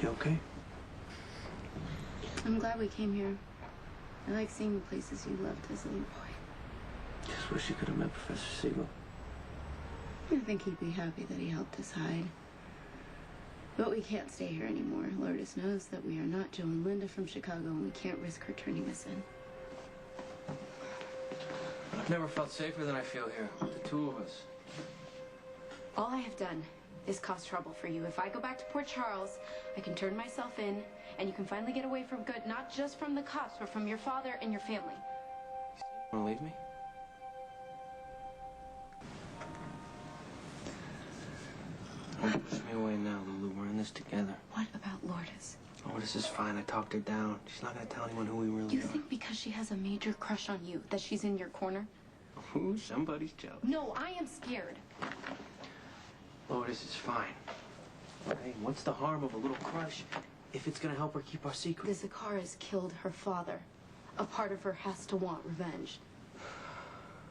You okay? I'm glad we came here. I like seeing the places you loved as a little boy. Just wish you could have met Professor Siegel. I think he'd be happy that he helped us hide. But we can't stay here anymore. Lourdes knows that we are not Joe and Linda from Chicago, and we can't risk her turning us in. I've never felt safer than I feel here, the two of us. All I have done is cause trouble for you. If I go back to Port Charles, I can turn myself in, and you can finally get away from good, not just from the cops, but from your father and your family. Want to leave me? Don't push me away now, Lulu. We're in this together. What about Lourdes? Oh, this is fine. I talked her down. She's not going to tell anyone who we really are. You think because she has a major crush on you that she's in your corner? Ooh, somebody's jealous. No, I am scared. Oh, this is fine. Hey, what's the harm of a little crush if it's going to help her keep our secret? The Zakaras killed her father. A part of her has to want revenge.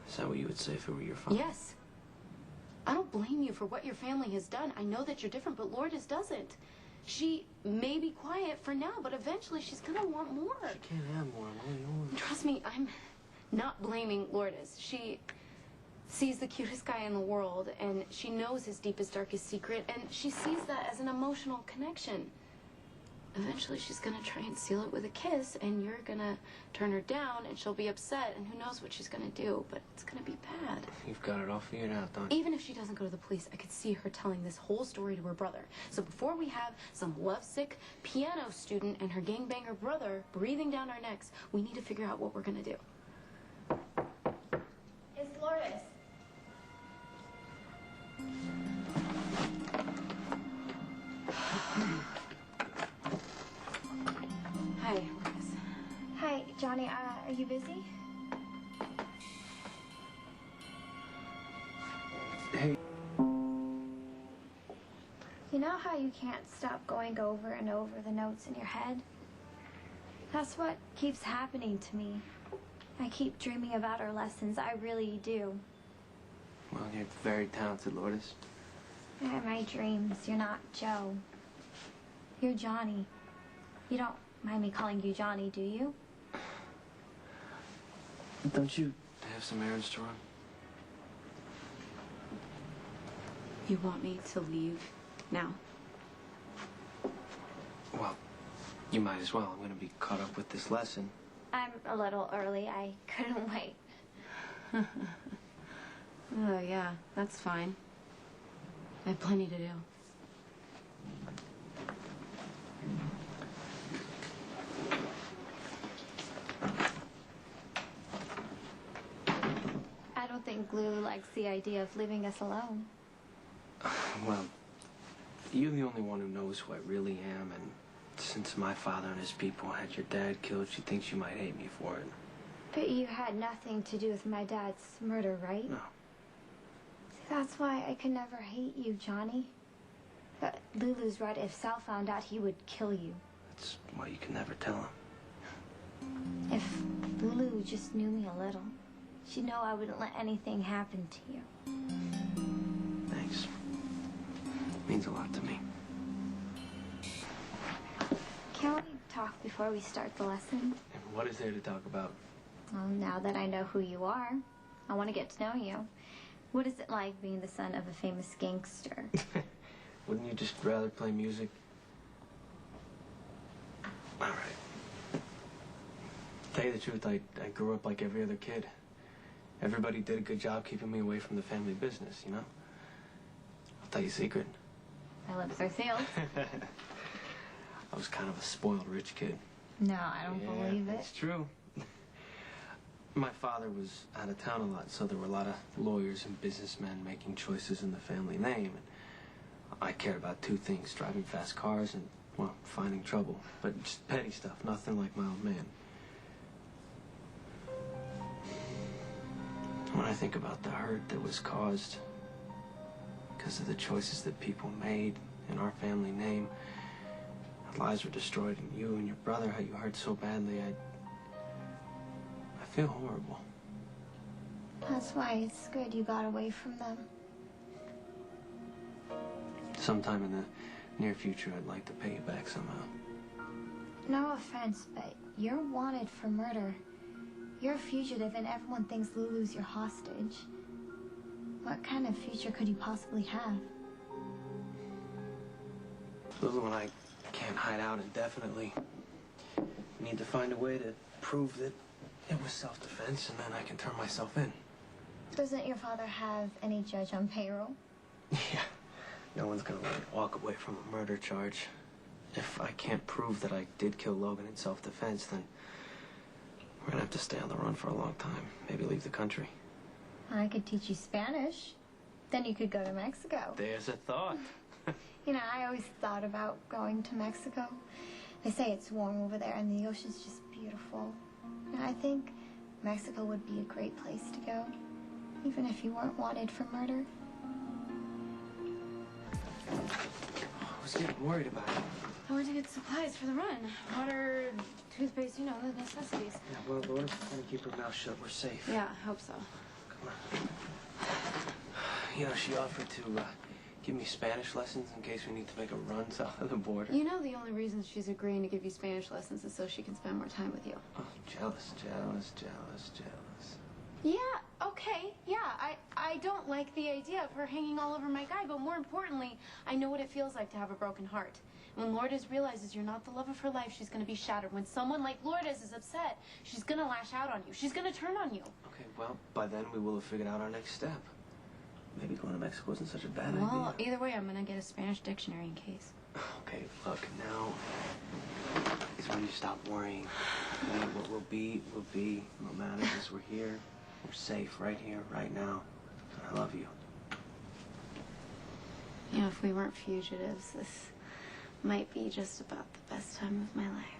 Is that what you would say if it were your father? Yes. I don't blame you for what your family has done. I know that you're different, but Lourdes doesn't. She may be quiet for now, but eventually she's gonna want more. She can't have more. I'm only yours. Trust me, I'm not blaming Lourdes. She sees the cutest guy in the world, and she knows his deepest, darkest secret, and she sees that as an emotional connection. Eventually she's gonna try and seal it with a kiss, and you're gonna turn her down, and she'll be upset, and who knows what she's gonna do, but it's gonna be bad. You've got it all figured out, don't you? Even if she doesn't go to the police, I could see her telling this whole story to her brother. So before we have some lovesick piano student and her gangbanger brother breathing down our necks, we need to figure out what we're gonna do. It's Lourdes. Hi, Lourdes. Hi, Johnny. Are you busy? Hey. You know how you can't stop going over and over the notes in your head? That's what keeps happening to me. I keep dreaming about our lessons. I really do. Well, you're very talented, Lourdes. I have my dreams. You're not Joe. You're Johnny. You don't mind me calling you Johnny, do you? Don't you have some errands to run? You want me to leave now? Well, you might as well. I'm going to be caught up with this lesson. I'm a little early. I couldn't wait. Oh, yeah, that's fine. I have plenty to do. I don't think Lulu likes the idea of leaving us alone. Well, you're the only one who knows who I really am, and since my father and his people had your dad killed, she thinks you might hate me for it. But you had nothing to do with my dad's murder, right? No. See, that's why I could never hate you, Johnny. But Lulu's right. If Sal found out, he would kill you. That's why you can never tell him. If Lulu just knew me a little, she'd know I wouldn't let anything happen to you. Thanks. It means a lot to me. Can we talk before we start the lesson? And what is there to talk about? Well, now that I know who you are, I want to get to know you. What is it like being the son of a famous gangster? Wouldn't you just rather play music? All right. Tell you the truth, I grew up like every other kid. Everybody did a good job keeping me away from the family business, you know? I'll tell you a secret. My lips are sealed. I was kind of a spoiled rich kid. No, I don't believe it. It's true. My father was out of town a lot, so there were a lot of lawyers and businessmen making choices in the family name. And I cared about two things, driving fast cars and, well, finding trouble. But just petty stuff, nothing like my old man. When I think about the hurt that was caused because of the choices that people made in our family name, how lives were destroyed, and you and your brother, how you hurt so badly, I feel horrible. That's why it's good you got away from them. Sometime in the near future, I'd like to pay you back somehow. No offense, but you're wanted for murder. You're a fugitive and everyone thinks Lulu's your hostage. What kind of future could you possibly have? Lulu and I can't hide out indefinitely. We need to find a way to prove that it was self-defense, and then I can turn myself in. Doesn't your father have any judge on payroll? Yeah. No one's gonna let me walk away from a murder charge. If I can't prove that I did kill Logan in self-defense, then we're gonna have to stay on the run for a long time. Maybe leave the country. I could teach you Spanish. Then you could go to Mexico. There's a thought. You know, I always thought about going to Mexico. They say it's warm over there and the ocean's just beautiful. And I think Mexico would be a great place to go, even if you weren't wanted for murder. I was getting worried about it. I went to get supplies for the run. Water, toothpaste, you know, the necessities. Yeah, well, Lourdes, gonna keep her mouth shut. We're safe. Yeah, I hope so. Come on. You know, she offered to give me Spanish lessons in case we need to make a run south of the border. You know the only reason she's agreeing to give you Spanish lessons is so she can spend more time with you. Oh, jealous, jealous, jealous, jealous. Yeah, okay, yeah. I don't like the idea of her hanging all over my guy, but more importantly, I know what it feels like to have a broken heart. When Lourdes realizes you're not the love of her life, she's going to be shattered. When someone like Lourdes is upset, she's going to lash out on you. She's going to turn on you. Okay, well, by then we will have figured out our next step. Maybe going to Mexico isn't such a bad idea. Well, either way, I'm going to get a Spanish dictionary in case. Okay, look, now is when you stop worrying. Okay, what will be, will be. We'll manage this. We're here. We're safe right here, right now. And I love you. You know, if we weren't fugitives, this might be just about the best time of my life.